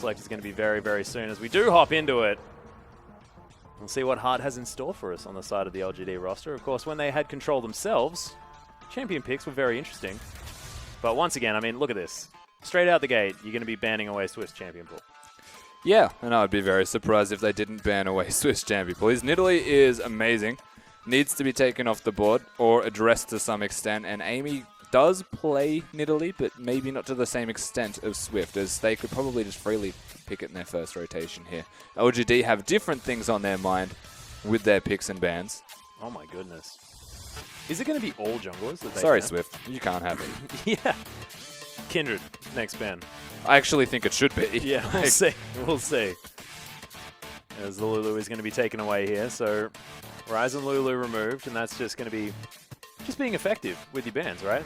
like it's going to be very, very soon. As we do hop into it, we'll see what Hart has in store for us on the side of the LGD roster. Of course, when they had control themselves, champion picks were very interesting. But once again, I mean, look at this. Straight out the gate, you're going to be banning away Swiss champion pool. Yeah, and I would be very surprised if they didn't ban away Swiss champion pool. His Nidalee is amazing. Needs to be taken off the board or addressed to some extent. And Amy does play Nidalee, but maybe not to the same extent of Swift, as they could probably just freely pick it in their first rotation here. LGD have different things on their mind with their picks and bans. Oh my goodness. Is it going to be all junglers that they Sorry, ban? Swift. You can't have it. Yeah. Kindred, next ban. I actually think it should be. Yeah, we'll see. We'll see. As the Lulu is going to be taken away here. So Ryzen Lulu removed, and that's just going to be just being effective with your bans, right?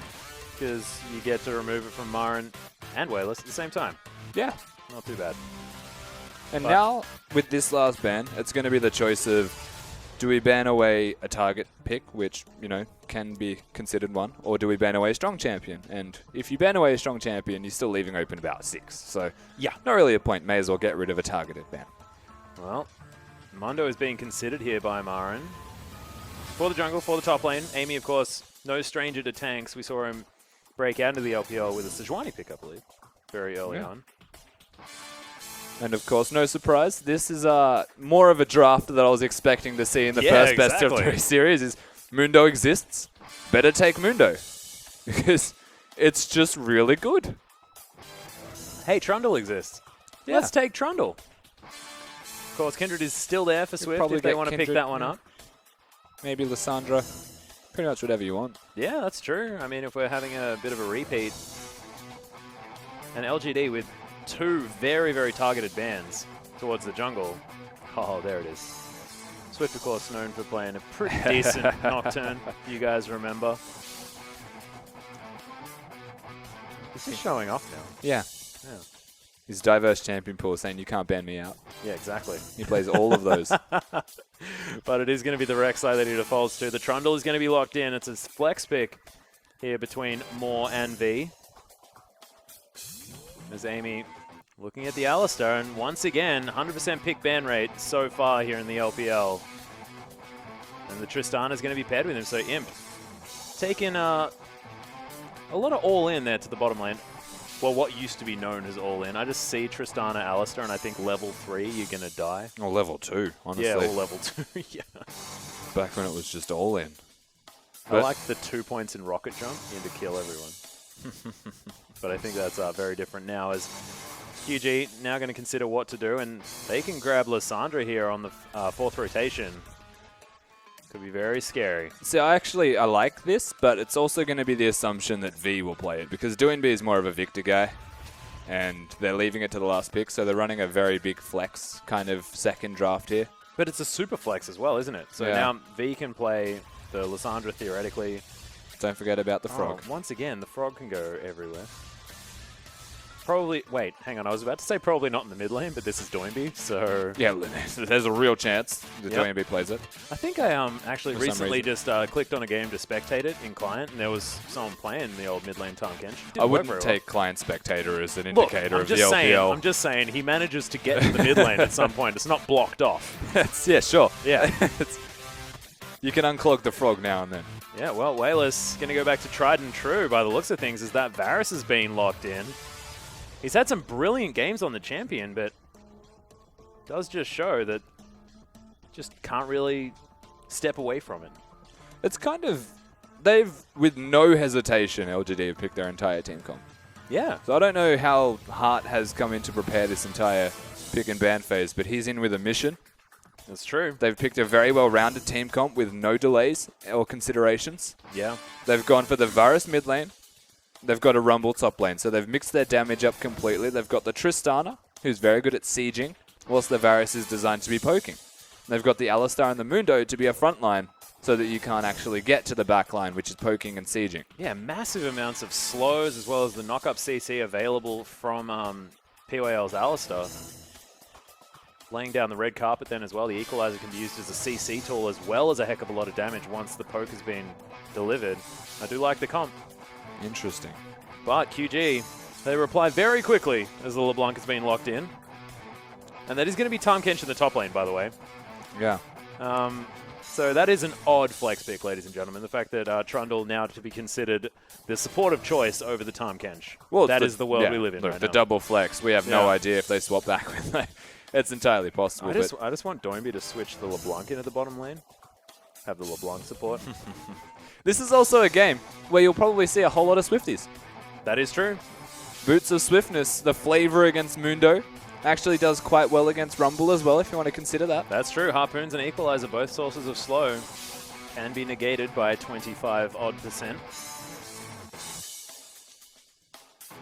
Because you get to remove it from Marin and Wayless at the same time. Yeah. Not too bad. And now, with this last ban, it's going to be the choice of, do we ban away a target pick, which, you know, can be considered one, or do we ban away a strong champion? And if you ban away a strong champion, you're still leaving open about 6. So, yeah, not really a point. May as well get rid of a targeted ban. Well, Mondo is being considered here by Marin. For the jungle, for the top lane. Amy, of course, no stranger to tanks. We saw him break out into the LPL with a Sejuani pick, I believe, very early on. And of course, no surprise, this is more of a draft that I was expecting to see in the first best of 3 series. Is Mundo exists, better take Mundo, because it's just really good. Hey, Trundle exists. Yeah. Let's take Trundle. Of course, Kindred is still there for Swift if they want to pick that one up. Maybe Lissandra, pretty much whatever you want. Yeah, that's true. I mean, if we're having a bit of a repeat, an LGD with 2 very, very targeted bans towards the jungle. Oh, there it is. Swift, of course, known for playing a pretty decent Nocturne, you guys remember. This is showing off now. Yeah. His diverse champion pool saying you can't ban me out. Yeah, exactly. He plays all of those. But it is going to be the Rek'Sai that he defaults to. The Trundle is going to be locked in. It's a flex pick here between Moore and V. As Amy looking at the Alistar, and once again, 100% pick ban rate so far here in the LPL. And the Tristana is going to be paired with him, so Imp taking a lot of all-in there to the bottom lane. Well, what used to be known as all-in. I just see Tristana, Alistar, and I think level 3, you're going to die. Or level 2, honestly. Yeah, or level 2, yeah. Back when it was just all-in. I like the 2 points in Rocket Jump into kill everyone. But I think that's very different now, as QG now going to consider what to do, and they can grab Lissandra here on the 4th rotation. Could be very scary. See, I like this, but it's also going to be the assumption that V will play it, because Doinby is more of a Victor guy, and they're leaving it to the last pick, so they're running a very big flex kind of second draft here. But it's a super flex as well, isn't it? So now V can play the Lissandra theoretically. Don't forget about the frog. Once again, the frog can go everywhere. Probably, wait, hang on. I was about to say probably not in the mid lane, but this is Doinby, so... Yeah, there's a real chance that Doinby plays it. I think I actually recently just clicked on a game to spectate it in client, and there was someone playing the old mid lane Tahm Kench. I wouldn't take client spectator as an indicator of the LPL. I'm just saying, he manages to get to the mid lane at some point. It's not blocked off. Yeah, sure. Yeah. You can unclog the frog now and then. Yeah, well, Wayless going to go back to tried and true by the looks of things, as that Varus has been locked in. He's had some brilliant games on the champion, but does just show that just can't really step away from it. It's kind of, they've, with no hesitation, LGD have picked their entire team comp. Yeah. So I don't know how Hart has come in to prepare this entire pick and ban phase, but he's in with a mission. That's true. They've picked a very well-rounded team comp with no delays or considerations. Yeah. They've gone for the Varus mid lane. They've got a Rumble top lane, so they've mixed their damage up completely. They've got the Tristana, who's very good at sieging, whilst the Varus is designed to be poking. They've got the Alistar and the Mundo to be a front line, so that you can't actually get to the back line, which is poking and sieging. Yeah, massive amounts of slows, as well as the knock-up CC available from PYL's Alistar. Laying down the red carpet then as well. The Equalizer can be used as a CC tool, as well as a heck of a lot of damage once the poke has been delivered. I do like the comp. Interesting. But QG, they reply very quickly as the LeBlanc has been locked in. And that is going to be Tahm Kench in the top lane, by the way. Yeah. So that is an odd flex pick, ladies and gentlemen. The fact that Trundle now to be considered the supportive choice over the Tahm Kench. Well, that is the world we live in look, right the now. double flex. We have no idea if they swap back with that. It's entirely possible. I just want Doinby to switch the LeBlanc into the bottom lane. Have the LeBlanc support. This is also a game where you'll probably see a whole lot of Swifties. That is true. Boots of Swiftness, the flavor against Mundo, actually does quite well against Rumble as well, if you want to consider that. That's true. Harpoons and Equalizer, both sources of slow, can be negated by 25-odd%.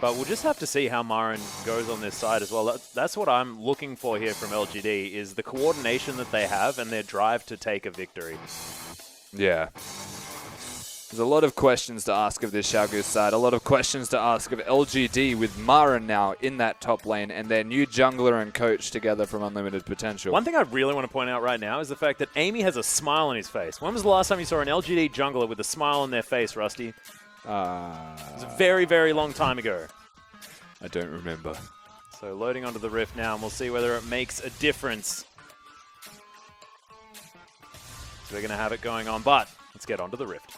But we'll just have to see how Marin goes on this side as well. That's what I'm looking for here from LGD, is the coordination that they have and their drive to take a victory. Yeah. There's a lot of questions to ask of this Xiaogu side, a lot of questions to ask of LGD with Marin now in that top lane and their new jungler and coach together from Unlimited Potential. One thing I really want to point out right now is the fact that Amy has a smile on his face. When was the last time you saw an LGD jungler with a smile on their face, Rusty? It was a very, very long time ago. I don't remember. So loading onto the Rift now, and we'll see whether it makes a difference. So we're going to have it going on, but let's get onto the Rift.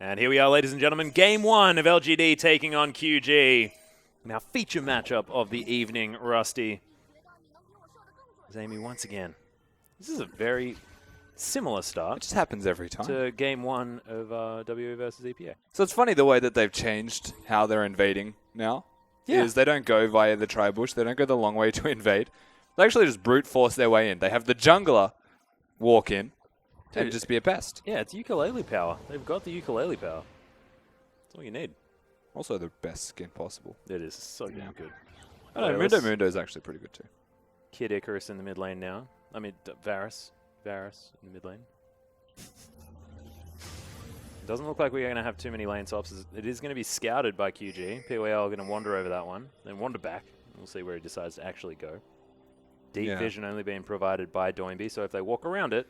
And here we are, ladies and gentlemen, Game 1 of LGD taking on QG. Now, feature matchup of the evening, Rusty. Amy once again. This is a very similar start. It just happens every time. To Game 1 of WE versus EPA. So it's funny the way that they've changed how they're invading now. Yeah. Is they don't go via the tri-bush. They don't go the long way to invade. They actually just brute force their way in. They have the jungler walk in. And just be a pest. Yeah, it's ukulele power. They've got the ukulele power. That's all you need. Also the best skin possible. It is so damn good. I don't know, Mundo is actually pretty good too. Kid Icarus in the mid lane now. I mean, Varus in the mid lane. It doesn't look like we're going to have too many lane swaps. It is going to be scouted by QG. PYL are going to wander over that one, then wander back. We'll see where he decides to actually go. Deep vision only being provided by Doinby, so if they walk around it,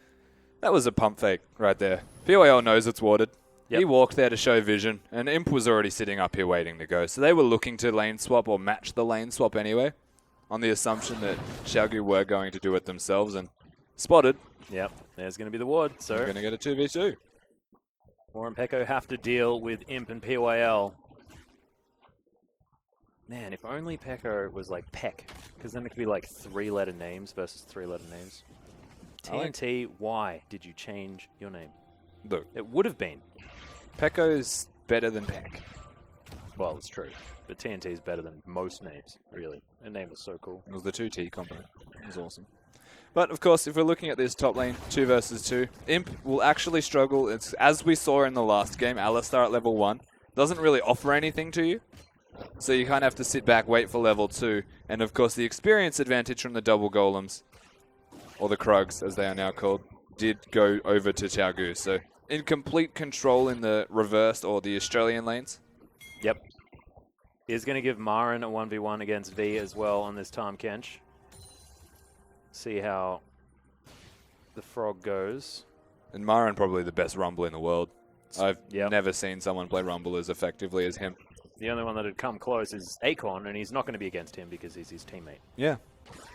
that was a pump fake right there. PYL knows it's warded. Yep. He walked there to show vision, and Imp was already sitting up here waiting to go. So they were looking to lane swap or match the lane swap anyway, on the assumption that Xiaogu were going to do it themselves, and spotted. Yep, there's going to be the ward. So we're going to get a 2v2. War and Pekko have to deal with Imp and PYL. Man, if only Pekko was like Peck, because then it could be like 3-letter names versus 3-letter names. TNT, why did you change your name? Look, it would have been. Pekko's better than Peck. Well, it's true. But TNT is better than most names, really. Their name was so cool. It was the 2T component. It was awesome. But, of course, if we're looking at this top lane, 2 versus 2, Imp will actually struggle. It's, as we saw in the last game, Alistar at level 1 doesn't really offer anything to you. So you kind of have to sit back, wait for level 2. And, of course, the experience advantage from the double golems, or the Krugs, as they are now called, did go over to Xiaogu. So in complete control in the reversed or the Australian lanes. Yep. He's going to give Marin a 1v1 against V as well on this Tahm Kench. See how the frog goes. And Marin probably the best Rumble in the world. I've never seen someone play Rumble as effectively as him. The only one that had come close is Acorn, and he's not going to be against him because he's his teammate. Yeah.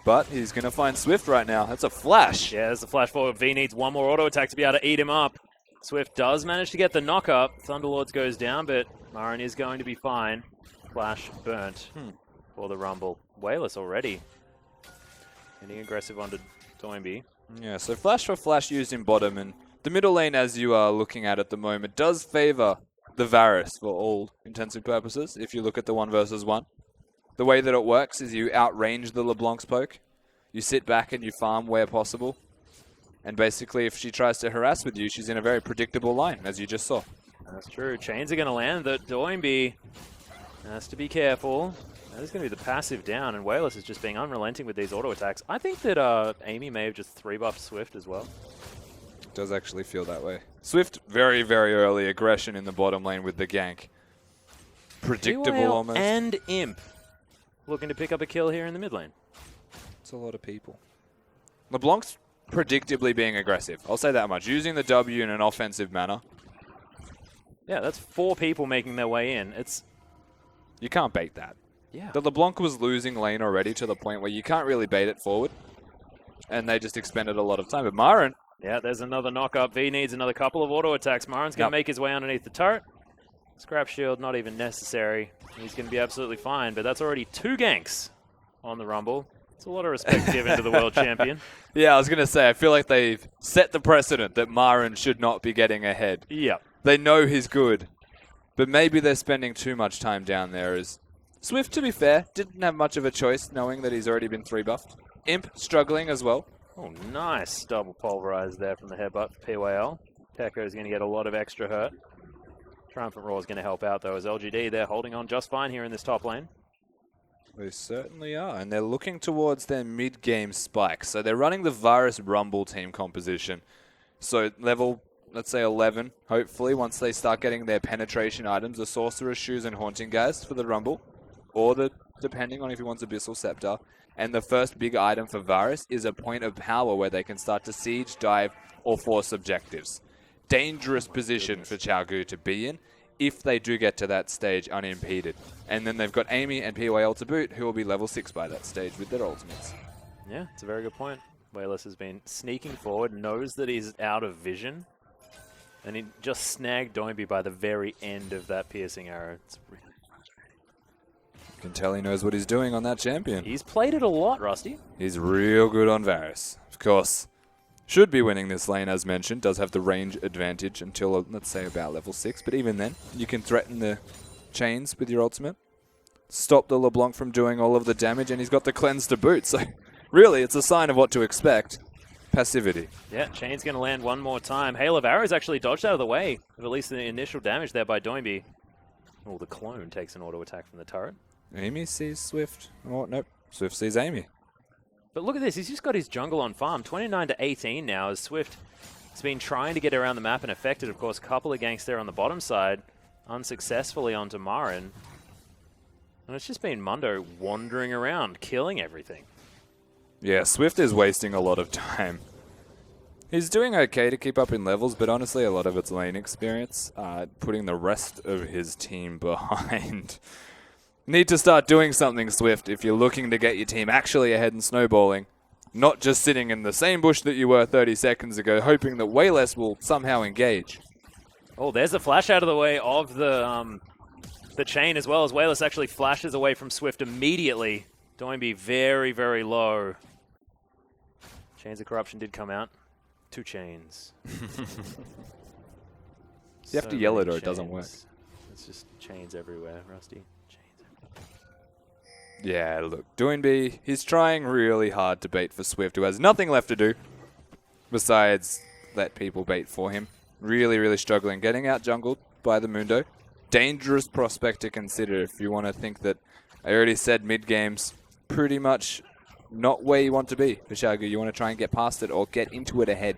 But he's going to find Swift right now. That's a flash. Yeah, there's the flash forward. V needs one more auto attack to be able to eat him up. Swift does manage to get the knock up. Thunderlords goes down, but Marin is going to be fine. Flash burnt for the Rumble. Wayless already. Getting aggressive onto Doinby. Yeah, so flash for flash used in bottom, and the middle lane, as you are looking at the moment, does favor the Varus for all intents and purposes, if you look at the 1 versus 1. The way that it works is you outrange the LeBlanc's poke, you sit back and you farm where possible, And basically, if she tries to harass with you, she's in a very predictable line, as you just saw. That's true. Chains are going to land. The Doimby has to be careful. That is going to be the passive down, and Wayless is just being unrelenting with these auto attacks. I think that Amy may have just 3-buffed Swift as well. It does actually feel that way. Swift, very, very early aggression in the bottom lane with the gank. Predictable almost. And Imp looking to pick up a kill here in the mid lane. It's a lot of people. LeBlanc's predictably being aggressive. I'll say that much. Using the W in an offensive manner. Yeah, that's 4 people making their way in. You can't bait that. Yeah. The LeBlanc was losing lane already to the point where you can't really bait it forward. And they just expended a lot of time. But Myron... Yeah, there's another knock-up. V needs another couple of auto attacks. Myron's going to make his way underneath the turret. Scrap shield not even necessary. He's going to be absolutely fine, but that's already 2 ganks on the Rumble. It's a lot of respect given to the world champion. Yeah, I was going to say, I feel like they've set the precedent that Myron should not be getting ahead. Yep. They know he's good, but maybe they're spending too much time down there. As Swift, to be fair, didn't have much of a choice knowing that he's already been 3-buffed. Imp struggling as well. Oh, nice double pulverized there from the headbutt for PYL. Pekka is going to get a lot of extra hurt. Triumphant Roar is going to help out, though, as LGD, they're holding on just fine here in this top lane. They certainly are, and they're looking towards their mid-game spike. So they're running the Virus Rumble team composition. So level, let's say 11, hopefully, once they start getting their penetration items, the Sorcerer's Shoes and Haunting Gas for the Rumble, or the, depending on if he wants Abyssal Scepter. And the first big item for Varus is a point of power where they can start to siege, dive, or force objectives. Dangerous position for Xiaogu to be in if they do get to that stage unimpeded. And then they've got Amy and PYL to boot, who will be level 6 by that stage with their ultimates. Yeah, it's a very good point. Wayless has been sneaking forward, knows that he's out of vision, and he just snagged Doimby by the very end of that piercing arrow. It's really You can tell he knows what he's doing on that champion. He's played it a lot, Rusty. He's real good on Varus. Of course, should be winning this lane, as mentioned. Does have the range advantage until, let's say, about level 6. But even then, you can threaten the chains with your ultimate. Stop the LeBlanc from doing all of the damage, and he's got the cleanse to boot. So, really, it's a sign of what to expect. Passivity. Yeah, Chain's going to land one more time. Hail of Arrows actually dodged out of the way of at least the initial damage there by Doimby. Oh, the clone takes an auto attack from the turret. Amy sees Swift. Oh, nope. Swift sees Amy. But look at this. He's just got his jungle on farm. 29 to 18 now as Swift has been trying to get around the map and affected, of course, a couple of ganks there on the bottom side. Unsuccessfully onto Marin. And it's just been Mundo wandering around, killing everything. Yeah, Swift is wasting a lot of time. He's doing okay to keep up in levels, but honestly, a lot of it's lane experience, putting the rest of his team behind. Need to start doing something, Swift, if you're looking to get your team actually ahead in snowballing. Not just sitting in the same bush that you were 30 seconds ago, hoping that Wayless will somehow engage. Oh, there's a flash out of the way of the chain as well, as Wayless actually flashes away from Swift immediately. Doimby very, very low. Chains of Corruption did come out. 2 chains. You have to yell it or it doesn't work. It's just chains everywhere, Rusty. Yeah, look, Doimby, he's trying really hard to bait for Swift, who has nothing left to do besides let people bait for him. Really, really struggling. Getting out jungled by the Mundo. Dangerous prospect to consider if you want to think that, I already said mid-game's pretty much not where you want to be for Xiaogu. You want to try and get past it or get into it ahead.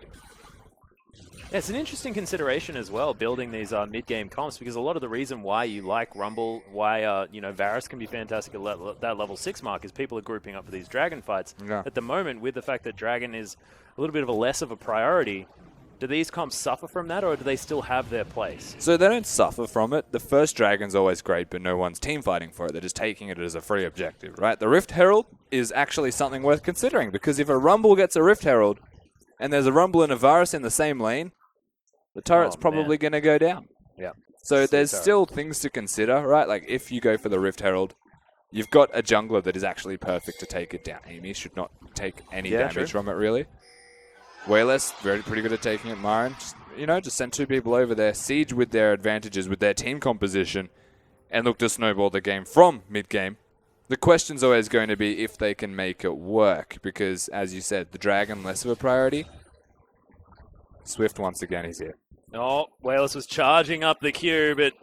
Yeah, it's an interesting consideration as well, building these mid-game comps, because a lot of the reason why you like Rumble, why Varus can be fantastic at that level 6 mark is people are grouping up for these Dragon fights. Yeah. At the moment, with the fact that Dragon is a little bit of a less of a priority, do these comps suffer from that, or do they still have their place? So they don't suffer from it. The first Dragon's always great, but no one's team fighting for it. They're just taking it as a free objective, right? The Rift Herald is actually something worth considering, because if a Rumble gets a Rift Herald, and there's a Rumble and a Varus in the same lane, the turret's probably going to go down. Yeah. So there's still things to consider, right? Like if you go for the Rift Herald, you've got a jungler that is actually perfect to take it down. Amy should not take any damage from it, really. Wayless, pretty good at taking it. Marin, just send 2 people over there, siege with their advantages, with their team composition, and look to snowball the game from mid-game. The question's always going to be if they can make it work, because, as you said, the Dragon less of a priority. Swift once again is here. Oh, Wales was charging up the queue, but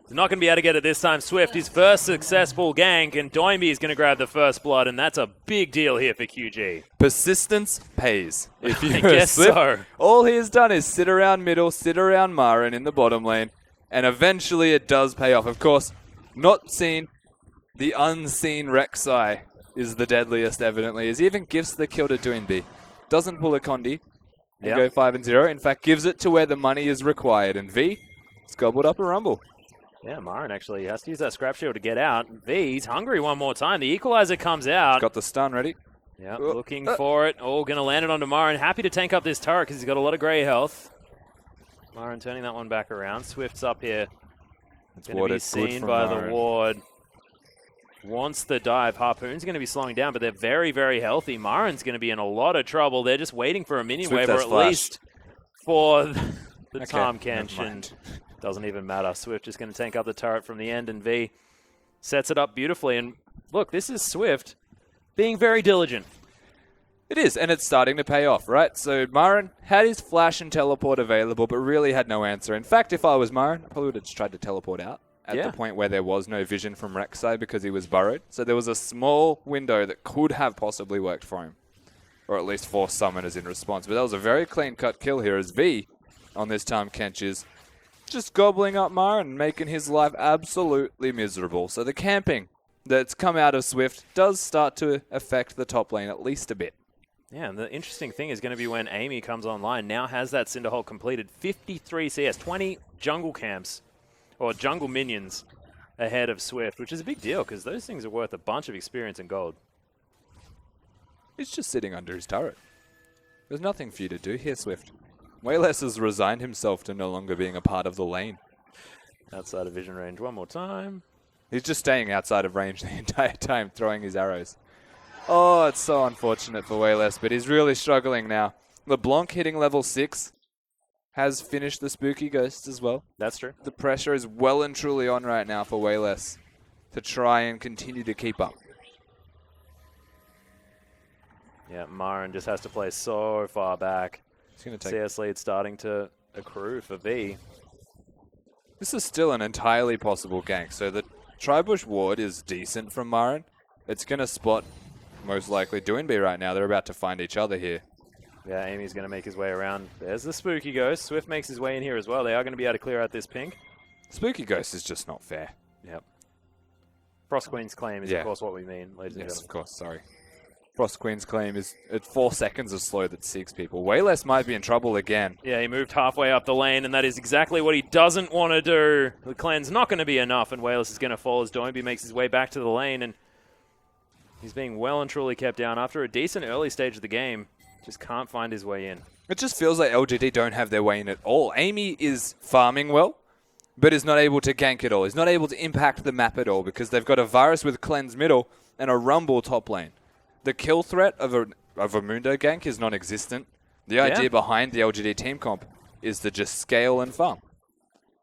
he's not going to be able to get it this time. Swift, his first successful gank, and Doimby is going to grab the first blood, and that's a big deal here for QG. Persistence pays. If you I guess Swift, so. all he has done is sit around middle, sit around Marin in the bottom lane, and eventually it does pay off. Of course, not seen, the unseen Rek'Sai is the deadliest, evidently, as he even gives the kill to Doimby. Doesn't pull a Condi and go 5-0. In fact, gives it to where the money is required, and V is gobbled up a Rumble. Yeah, Marin actually has to use that scrap shield to get out. V's hungry one more time. The equalizer comes out. Got the stun ready. Yeah, looking for it. Oh, going to land it onto Marin. Happy to tank up this turret because he's got a lot of grey health. Marin turning that one back around. Swift's up here. It's going to be seen by the ward. Wants the dive. Harpoon's going to be slowing down, but they're very, very healthy. Marin's going to be in a lot of trouble. They're just waiting for a minion wave, or at least for the Tahm Kench. Doesn't even matter. Swift just going to tank up the turret from the end, and V sets it up beautifully. And look, this is Swift being very diligent. It is, and it's starting to pay off, right? So Marin had his flash and teleport available, but really had no answer. In fact, if I was Marin, I probably would have just tried to teleport out at the point where there was no vision from Rek'Sai because he was burrowed. So there was a small window that could have possibly worked for him, or at least forced summoners in response. But that was a very clean-cut kill here as V on this Tahm Kench is just gobbling up Marin and making his life absolutely miserable. So the camping that's come out of Swift does start to affect the top lane at least a bit. Yeah, and the interesting thing is going to be when Amy comes online, now has that Cinderhole completed, 53 CS, 20 jungle camps, or jungle minions ahead of Swift, which is a big deal because those things are worth a bunch of experience and gold. He's just sitting under his turret. There's nothing for you to do here, Swift. Wayless has resigned himself to no longer being a part of the lane. Outside of vision range one more time. He's just staying outside of range the entire time, throwing his arrows. Oh, it's so unfortunate for Wayless, but he's really struggling now. LeBlanc hitting level 6 has finished the Spooky Ghost as well. That's true. The pressure is well and truly on right now for Wayless to try and continue to keep up. Yeah, Marin just has to play so far back. He's going to take CS lead starting to accrue for V. This is still an entirely possible gank. So the Tribush ward is decent from Marin. It's going to spot most likely Doinby right now. They're about to find each other here. Yeah, Amy's going to make his way around. There's the Spooky Ghost. Swift makes his way in here as well. They are going to be able to clear out this pink. Spooky Ghost is just not fair. Yep. Frost Queen's claim is, of course, what we mean, ladies and gentlemen. Yes, of course, sorry. Frost Queen's claim is at 4 seconds of slow that 6 people. Wayless might be in trouble again. Yeah, he moved halfway up the lane, and that is exactly what he doesn't want to do. The cleanse not going to be enough, and Wayless is going to fall as Doimby makes his way back to the lane, and he's being well and truly kept down after a decent early stage of the game. Just can't find his way in. It just feels like LGD don't have their way in at all. Amy is farming well, but is not able to gank at all. Is not able to impact the map at all because they've got a Virus with cleanse middle and a Rumble top lane. The kill threat of a Mundo gank is non-existent. The idea behind the LGD team comp is to just scale and farm.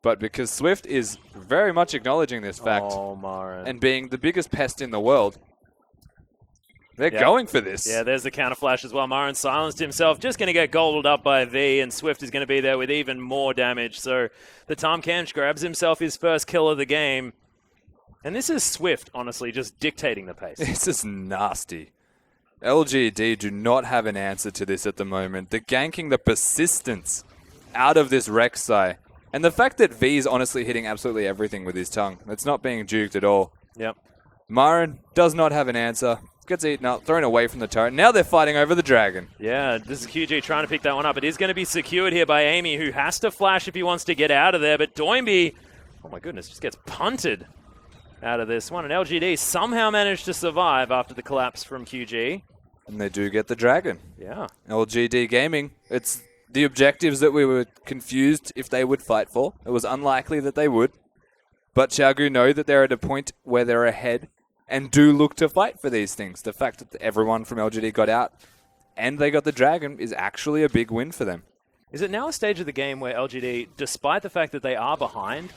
But because Swift is very much acknowledging this fact and being the biggest pest in the world, they're going for this. Yeah, there's the counter flash as well. Marin silenced himself, just going to get golded up by V, and Swift is going to be there with even more damage. So the Tahm Kench grabs himself his first kill of the game. And this is Swift, honestly, just dictating the pace. This is nasty. LGD do not have an answer to this at the moment. The ganking, the persistence out of this Rek'Sai. And the fact that V is honestly hitting absolutely everything with his tongue. It's not being juked at all. Yep. Marin does not have an answer. Gets eaten up, thrown away from the turret. Now they're fighting over the dragon. Yeah, this is QG trying to pick that one up. It is going to be secured here by Amy, who has to flash if he wants to get out of there. But Doimby, oh my goodness, just gets punted out of this one. And LGD somehow managed to survive after the collapse from QG. And they do get the dragon. Yeah. LGD Gaming, it's the objectives that we were confused if they would fight for. It was unlikely that they would. But Xiaogu know that they're at a point where they're ahead and do look to fight for these things. The fact that everyone from LGD got out and they got the dragon is actually a big win for them. Is it now a stage of the game where LGD, despite the fact that they are behind,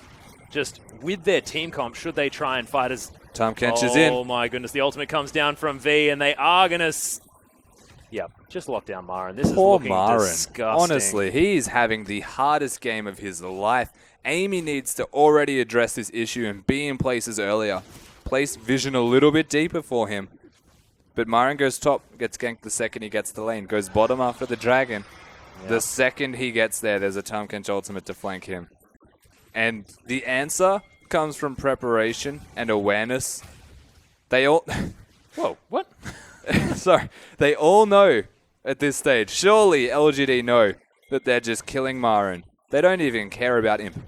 just with their team comp, should they try and fight as... Tahm Kench is in. Oh my goodness, the ultimate comes down from V, and they are going to Yep, just lock down Maren. This is Poor looking Maren. disgusting. Honestly, he's having the hardest game of his life. Amy needs to already address this issue and be in places earlier. Place vision a little bit deeper for him. But Maren goes top, gets ganked the second he gets the lane. Goes bottom after the dragon. Yep. The second he gets there, there's a Tahm Kench ultimate to flank him. And the answer comes from preparation and awareness. They all... Whoa, what? Sorry. They all know at this stage. Surely LGD know that they're just killing Maren. They don't even care about Imp.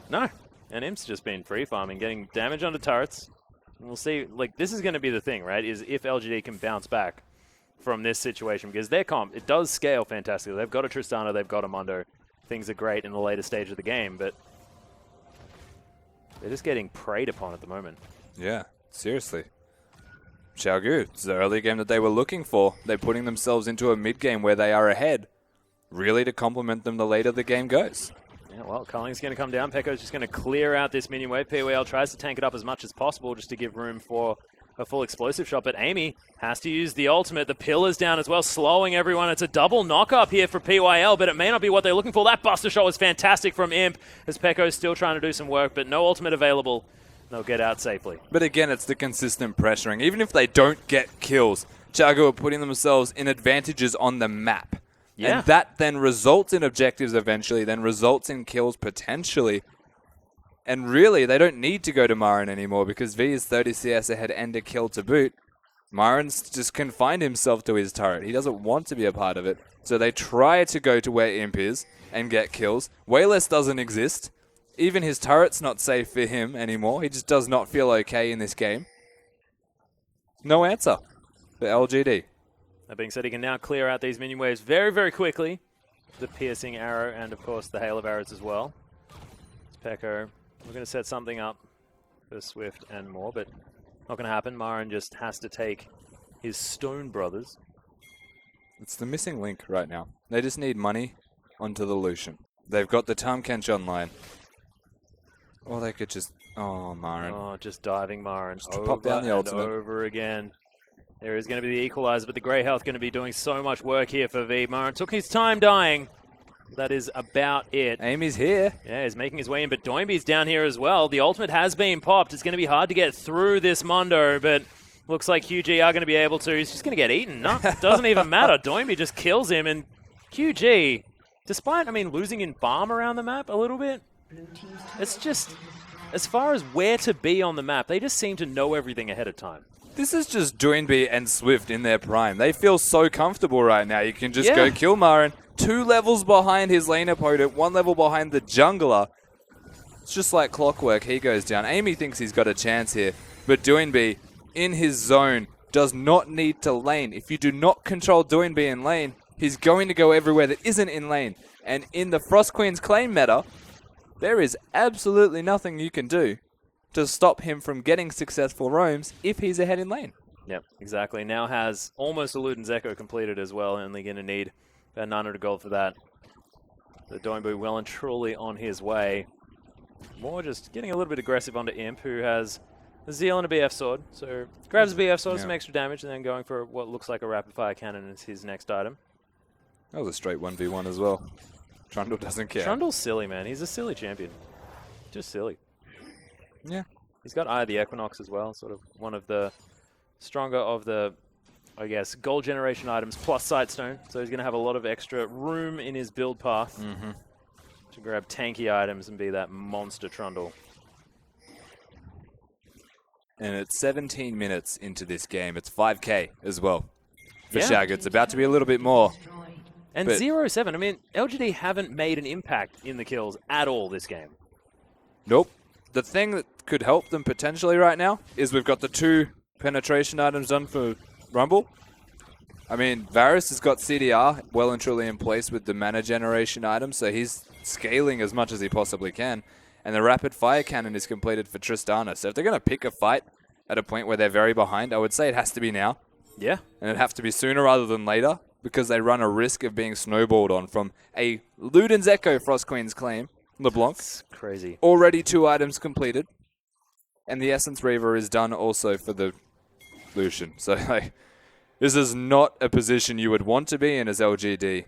No. And Imp's just been free farming, getting damage onto turrets. And we'll see, like, this is going to be the thing, right? Is if LGD can bounce back from this situation, because their comp, it does scale fantastically. They've got a Tristana, they've got a Mundo. Things are great in the later stage of the game, but they're just getting preyed upon at the moment. Yeah, seriously. Xiaogu, it's the early game that they were looking for. They're putting themselves into a mid-game where they are ahead, really to complement them the later the game goes. Yeah, well, Culling's going to come down. Pekko's just going to clear out this minion wave. POL tries to tank it up as much as possible just to give room for a full explosive shot, but Amy has to use the ultimate. The pillar's down as well, slowing everyone. It's a double knock-up here for PYL, but it may not be what they're looking for. That buster shot was fantastic from Imp, as Pekko's still trying to do some work, but no ultimate available. They'll get out safely. But again, it's the consistent pressuring. Even if they don't get kills, Xiaogu are putting themselves in advantages on the map. Yeah. And that then results in objectives eventually, then results in kills potentially. And really, they don't need to go to Maren anymore because V is 30 CS ahead and a kill to boot. Maren's just confined himself to his turret. He doesn't want to be a part of it. So they try to go to where Imp is and get kills. Wayless doesn't exist. Even his turret's not safe for him anymore. He just does not feel okay in this game. No answer for LGD. That being said, he can now clear out these minion waves very, very quickly. The piercing arrow and, of course, the hail of arrows as well. It's Pekko. We're going to set something up for Swift and more, but not going to happen. Maren just has to take his Stone Brothers. It's the missing link right now. They just need money onto the Lucian. They've got the Tahm Kench online. Or they could just... Oh, Maren. Oh, just diving Maren. Just pop down the ultimate. Over again. There is going to be the equalizer, but the Grey Health going to be doing so much work here for V. Maren took his time dying. That is about it. Amy's here. Yeah, he's making his way in, but Doimby's down here as well. The ultimate has been popped. It's going to be hard to get through this Mundo, but looks like QG are going to be able to. He's just going to get eaten. No, it doesn't even matter. Doimby just kills him, and QG, despite, I mean, losing in farm around the map a little bit, it's just, as far as where to be on the map, they just seem to know everything ahead of time. This is just Doinby and Swift in their prime. They feel so comfortable right now. You can just go kill Maren. 2 levels behind his lane opponent, 1 level behind the jungler. It's just like clockwork. He goes down. Amy thinks he's got a chance here, but Doinby, in his zone, does not need to lane. If you do not control Doinby in lane, he's going to go everywhere that isn't in lane. And in the Frost Queen's claim meta, there is absolutely nothing you can do to stop him from getting successful roams if he's ahead in lane. Yep, exactly. Now has almost a Luden's Echo completed as well, and they're going to need about 900 gold for that. The Doimby well and truly on his way. More just getting a little bit aggressive onto Imp, who has a Zeal and a BF sword. So grabs a BF sword, some extra damage, and then going for what looks like a rapid fire cannon is his next item. That was a straight 1v1 as well. Trundle doesn't care. Trundle's silly, man. He's a silly champion. Just silly. Yeah. He's got Eye of the Equinox as well, sort of one of the stronger of the, I guess, gold generation items plus Sightstone. So he's going to have a lot of extra room in his build path to grab tanky items and be that monster Trundle. And it's 17 minutes into this game. It's 5k as well for Xiaogu. It's about to be a little bit more. And 0-7, I mean, LGD haven't made an impact in the kills at all this game. Nope. The thing that could help them potentially right now is we've got the 2 penetration items done for Rumble. I mean, Varus has got CDR well and truly in place with the mana generation item, so he's scaling as much as he possibly can. And the rapid fire cannon is completed for Tristana. So if they're going to pick a fight at a point where they're very behind, I would say it has to be now. Yeah. And it'd have to be sooner rather than later, because they run a risk of being snowballed on from a Luden's Echo Frost Queen's claim. LeBlanc. That's crazy. Already 2 items completed. And the Essence Reaver is done also for the Lucian. So, like, This is not a position you would want to be in as LGD.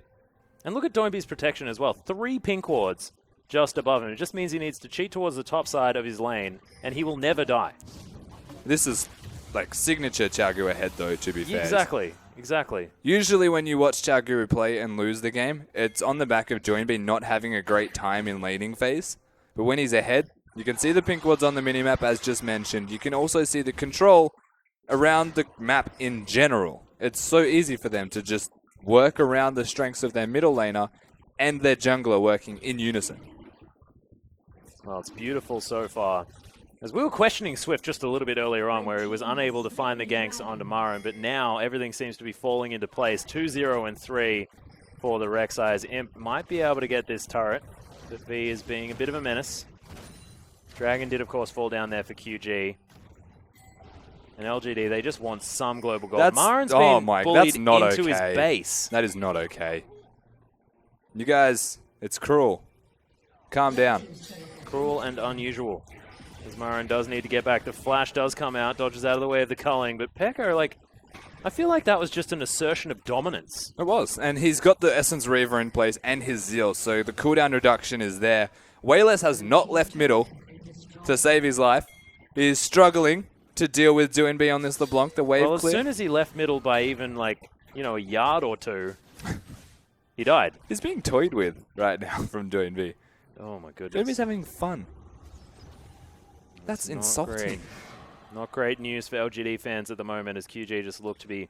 And look at Doinby's protection as well. 3 pink wards just above him. It just means he needs to cheat towards the top side of his lane, and he will never die. This is like signature Chaogu ahead, though, to be fair. Exactly. Usually when you watch Chaogu play and lose the game, it's on the back of Doinby not having a great time in laning phase. But when he's ahead, you can see the pink wards on the minimap, as just mentioned. You can also see the control around the map in general. It's so easy for them to just work around the strengths of their middle laner and their jungler working in unison. Well, it's beautiful so far. As we were questioning Swift just a little bit earlier on, where he was unable to find the ganks onto Marin, but now everything seems to be falling into place. 2-0 and 3 for the Rek'Sai's. Imp might be able to get this turret, but V is being a bit of a menace. Dragon did, of course, fall down there for QG. And LGD, they just want some global gold. Marin's been bullied into his base. That is not okay. You guys, it's cruel. Calm down. Cruel and unusual. As Marin does need to get back. The flash does come out, dodges out of the way of the culling. But Pekka, like, I feel like that was just an assertion of dominance. It was. And he's got the Essence Reaver in place and his Zeal. So the cooldown reduction is there. Wayless has not left middle to save his life. He is struggling to deal with Doinby on this LeBlanc, the wave Well, clip. as soon as he left middle by even, like, you know, a yard or two, he died. He's being toyed with right now from Doinby. Oh, my goodness. Doinby's having fun. That's insulting. Great. Not great news for LGD fans at the moment, as QG just look to be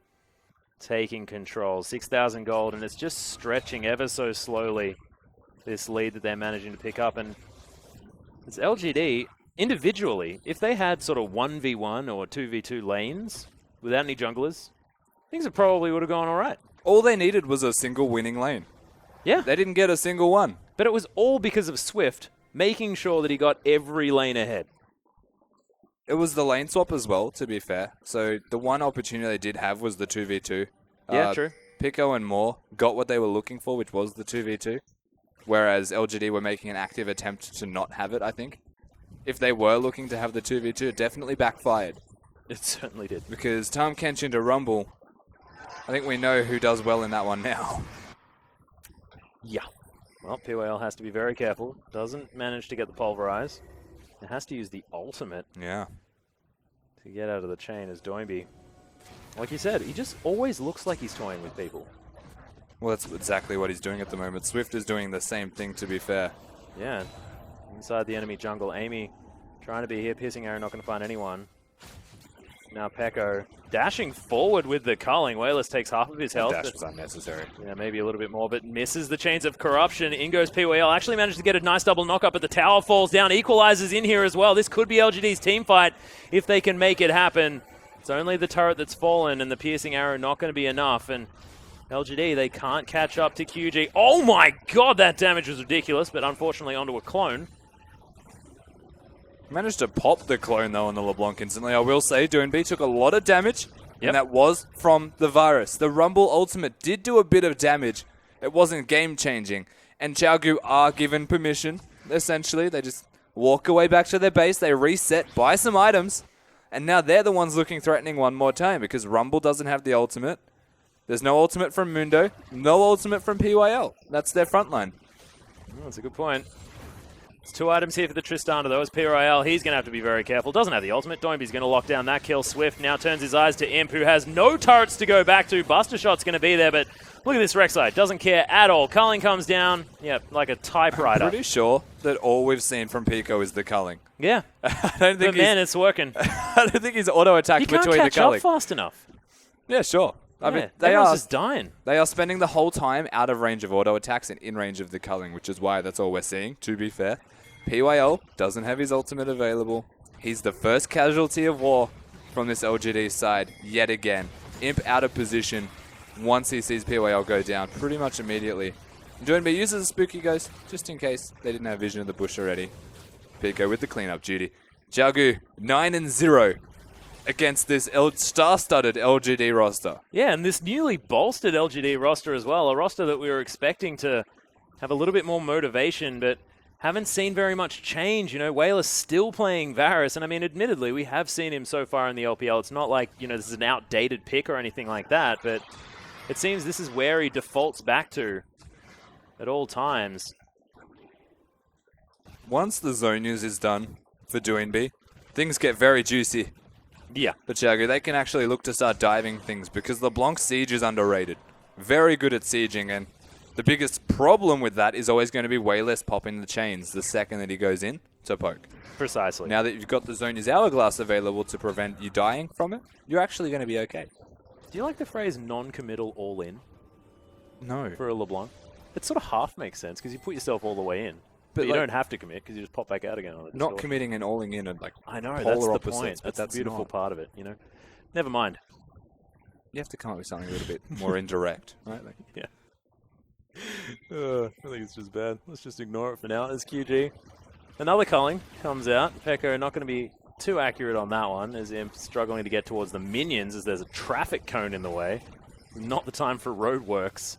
taking control. 6,000 gold, and it's just stretching ever so slowly, this lead that they're managing to pick up. And it's LGD... individually, if they had sort of 1v1 or 2v2 lanes without any junglers, things probably would have gone all right. All they needed was a single winning lane. Yeah. They didn't get a single one. But it was all because of Swift making sure that he got every lane ahead. It was the lane swap as well, to be fair. So the one opportunity they did have was the 2v2. Yeah, true. Pico and Moore got what they were looking for, which was the 2v2. Whereas LGD were making an active attempt to not have it, I think. If they were looking to have the 2v2, it definitely backfired. It certainly did. Because Tahm Kench into Rumble, I think we know who does well in that one now. Yeah. Well, PYL has to be very careful. Doesn't manage to get the Pulverize. It has to use the ultimate Yeah. to get out of the chain as Doinby. Like you said, he just always looks like he's toying with people. Well, that's exactly what he's doing at the moment. Swift is doing the same thing, to be fair. Yeah. Inside the enemy jungle, Amy trying to be here, piercing arrow, not going to find anyone. Now Pekko dashing forward with the culling. Wayless takes half of his health. Dash was unnecessary. Yeah, maybe a little bit more, but misses the chains of corruption. In goes PYL. Actually managed to get a nice double knock up, but the tower falls down. Equalizes in here as well. This could be LGD's team fight if they can make it happen. It's only the turret that's fallen, and the piercing arrow not going to be enough. And LGD, they can't catch up to QG. Oh my god, that damage was ridiculous, but unfortunately onto a clone. Managed to pop the clone, though, on the LeBlanc instantly. I will say, Doinby took a lot of damage, Yep. and that was from the virus. The Rumble ultimate did do a bit of damage. It wasn't game-changing. And Chaogu are given permission, essentially. They just walk away back to their base. They reset, buy some items, and now they're the ones looking threatening one more time because Rumble doesn't have the ultimate. There's no ultimate from Mundo, no ultimate from PYL. That's their front line. Oh, that's a good point. There's 2 items here for the Tristana, though. As PRIL, he's going to have to be very careful. Doesn't have the ultimate. Doinby's going to lock down that kill. Swift now turns his eyes to Imp, who has no turrets to go back to. Buster Shot's going to be there, but look at this Rek'Sai. Doesn't care at all. Culling comes down. Yeah, like a typewriter. I'm pretty sure that all we've seen from Pico is the culling. Yeah. I don't think but man, it's working. I don't think he's auto-attacked You between can't the catch up culling. fast enough. Yeah, sure. I mean, everyone's just dying. They are spending the whole time out of range of auto attacks and in range of the culling, which is why that's all we're seeing, to be fair. PYL doesn't have his ultimate available. He's the first casualty of war from this LGD side yet again. Imp out of position once he sees PYL go down pretty much immediately. Doinby uses a spooky ghost just in case they didn't have vision of the bush already. Pico with the cleanup duty. Chaogu 9-0 against this star-studded LGD roster. Yeah, and this newly bolstered LGD roster as well, a roster that we were expecting to have a little bit more motivation, but haven't seen very much change. You know, Whaler's still playing Varus, and I mean, admittedly, we have seen him so far in the LPL. It's not like, you know, this is an outdated pick or anything like that, but it seems this is where he defaults back to at all times. Once the zone use is done for Doinby, things get very juicy. Yeah. But Chagu, they can actually look to start diving things because LeBlanc's siege is underrated. Very good at sieging, and the biggest problem with that is always going to be way less popping the chains the second that he goes in to poke. Precisely. Now that you've got the zone use hourglass available to prevent you dying from it, you're actually going to be okay. Do you like the phrase non-committal all-in No. for a LeBlanc? It sort of half makes sense because you put yourself all the way in. But you like, don't have to commit because you just pop back out again on it. not committing and alling in are like I know, polar that's the opposites, point. but That's the beautiful not. part of it, you know? Never mind. You have to come up with something a little bit more indirect, right? Like, Yeah. I think it's just bad. Let's just ignore it for now. As QG. Another culling comes out. Pekka not going to be too accurate on that one, as Imp struggling to get towards the minions as there's a traffic cone in the way. Not the time for roadworks.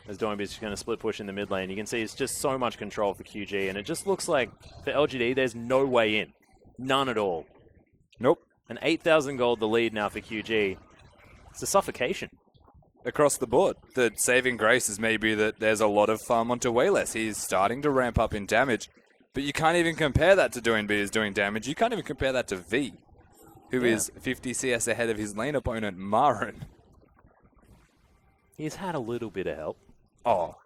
As Doinby's just going to split push in the mid lane. You can see it's just so much control for QG, and it just looks like for LGD there's no way in. None at all. nope. And 8,000 gold the lead now for QG. It's a suffocation. Across the board, the saving grace is maybe that there's a lot of farm onto Wayless. He's starting to ramp up in damage, but you can't even compare that to Doinby as doing damage. You can't even compare that to V, who is 50 CS ahead of his lane opponent, Marin. He's had a little bit of help. Oh,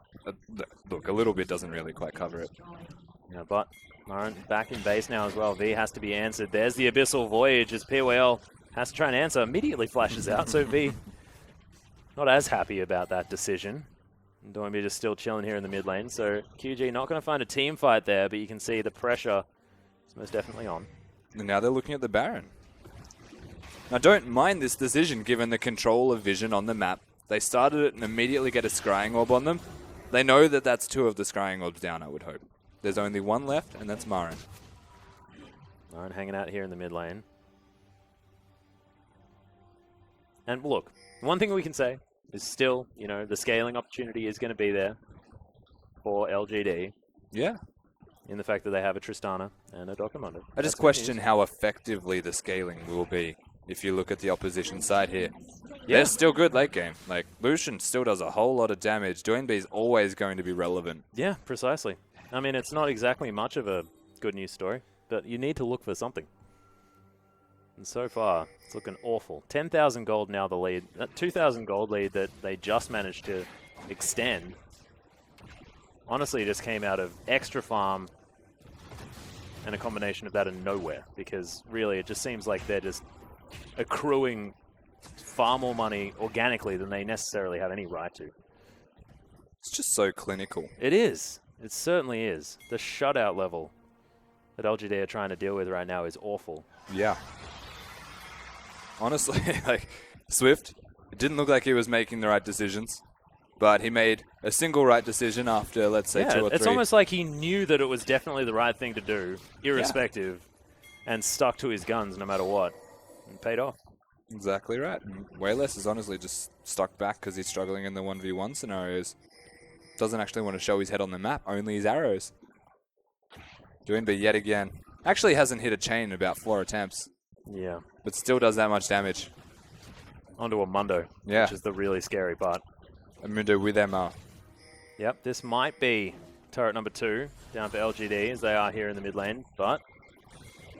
look, a little bit doesn't really quite cover it. Yeah, but Marin back in base now as well. V has to be answered. There's the Abyssal Voyage as PWL has to try and answer. Immediately flashes out, so V not as happy about that decision. And Doinby just still chilling here in the mid lane. So QG not going to find a team fight there, but you can see the pressure is most definitely on. And now they're looking at the Baron. Now don't mind this decision given the control of vision on the map. They started it and immediately get a scrying orb on them. They know that that's 2 of the scrying orbs down, I would hope. There's only 1 left, and that's Marin. Marin hanging out here in the mid lane. And look, one thing we can say is still, you know, the scaling opportunity is going to be there for LGD Yeah. in the fact that they have a Tristana and a Docomondo. I just question how effectively the scaling will be if you look at the opposition side here. Yeah. They're still good late game. Like, Lucian still does a whole lot of damage. Doinby's always going to be relevant. Yeah, precisely. I mean, it's not exactly much of a good news story, but you need to look for something. And so far, it's looking awful. 10,000 gold now the lead. That 2,000 gold lead that they just managed to extend. Honestly, it just came out of extra farm and a combination of that and nowhere. Because really, it just seems like they're just accruing far more money organically than they necessarily have any right to. It's just so clinical. It is. It certainly is. The shutout level that LGD are trying to deal with right now is awful. Yeah. Honestly, like, Swift, it didn't look like he was making the right decisions, but he made a single right decision after, let's say, 2 or 3. It's almost like he knew that it was definitely the right thing to do, irrespective, and stuck to his guns no matter what, and paid off. Exactly right. And Wayless is honestly just stuck back because he's struggling in the 1v1 scenarios. Doesn't actually want to show his head on the map, only his arrows. Doinby yet again. Actually hasn't hit a chain in about 4 attempts. Yeah. But still does that much damage. Onto a Mundo, Yeah. which is the really scary part. Amundo with MR. Yep, this might be turret number 2 down for LGD as they are here in the mid lane, but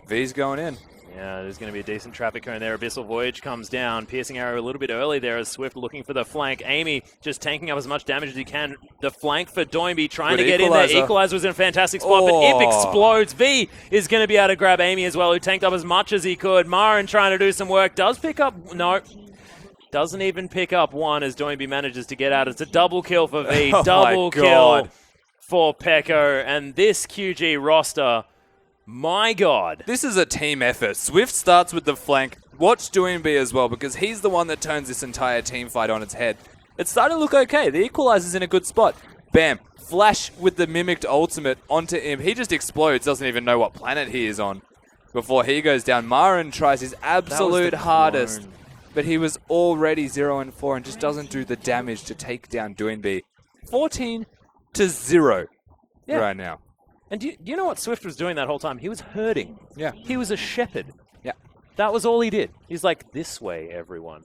V's going in. yeah, there's going to be a decent traffic cone there. Abyssal Voyage comes down. Piercing Arrow a little bit early there as Swift looking for the flank. Amy just tanking up as much damage as he can. The flank for Doinby trying Good to get equalizer. in there. Equalizer was in a fantastic spot, but Imp explodes. V is going to be able to grab Amy as well, who tanked up as much as he could. Marin trying to do some work. Does pick up... No. Doesn't even pick up one as Doinby manages to get out. It's a double kill for V. Oh double my kill God. for Pekko. And this QG roster... My God. This is a team effort. Swift starts with the flank. Watch Doinby as well, because he's the one that turns this entire team fight on its head. It's starting to look okay. The equalizer's in a good spot. Bam. Flash with the mimicked ultimate onto him. He just explodes, doesn't even know what planet he is on before he goes down. Marin tries his absolute hardest, but he was already 0-4 and just doesn't do the damage to take down Doinby. 14-0. right now. And do you know what Swift was doing that whole time? He was herding. Yeah. He was a shepherd. Yeah. That was all he did. He's like, this way, everyone.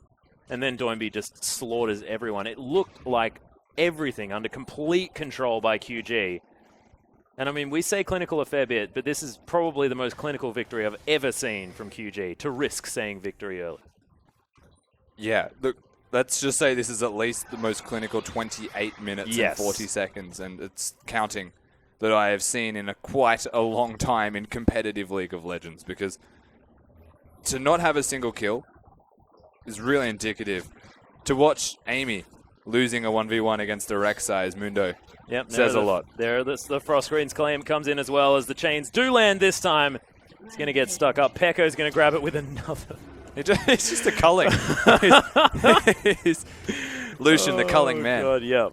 And then Doinby just slaughters everyone. It looked like everything under complete control by QG. And I mean, we say clinical a fair bit, but this is probably the most clinical victory I've ever seen from QG, to risk saying victory early. Yeah, look, let's just say this is at least the most clinical 28 minutes and 40 seconds, and it's counting, that I have seen in quite a long time in competitive League of Legends, because to not have a single kill is really indicative. To watch Amy losing a 1v1 against a Rek'Sai Mundo says a lot. There, the Frost Green's claim comes in as well, as the chains do land this time. It's going to get stuck up. Pekko's going to grab it with another. It's just a culling. He's Lucian, the culling man. God, yeah.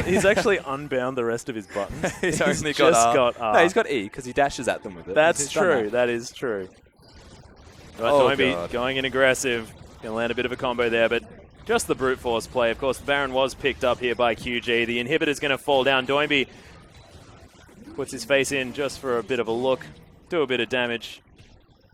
He's actually unbound the rest of his buttons. He's only got R. No, he's got E because he dashes at them with it. That's true. That is true. Right, Doinby going in aggressive. Going to land a bit of a combo there, but just the brute force play. Of course, the Baron was picked up here by QG. The inhibitor's going to fall down. Doinby puts his face in just for a bit of a look, do a bit of damage.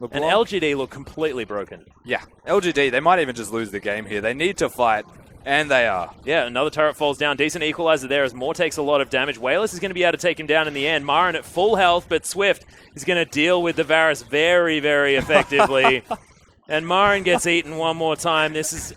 And LGD look completely broken. Yeah, LGD, they might even just lose the game here. They need to fight, and they are. Yeah, another turret falls down. Decent equalizer there as Moore takes a lot of damage. Wayless is going to be able to take him down in the end. Marin at full health, but Swift is going to deal with the Varus very, very effectively. And Marin gets eaten one more time. This is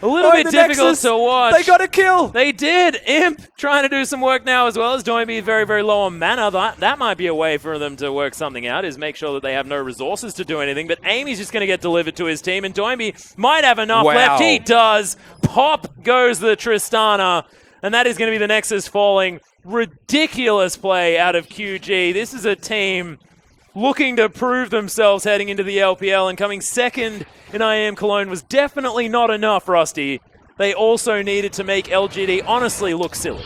a little bit difficult Nexus, to watch. They got a kill. They did. Imp trying to do some work now as well as Doinby very, very low on mana. That might be a way for them to work something out, is make sure that they have no resources to do anything. But Amy's just going to get delivered to his team, and Doinby might have enough left. He does. Pop goes the Tristana, and that is going to be the Nexus falling. Ridiculous play out of QG. This is a team looking to prove themselves heading into the LPL, and coming second in IAM Cologne was definitely not enough, Rusty. They also needed to make LGD honestly look silly.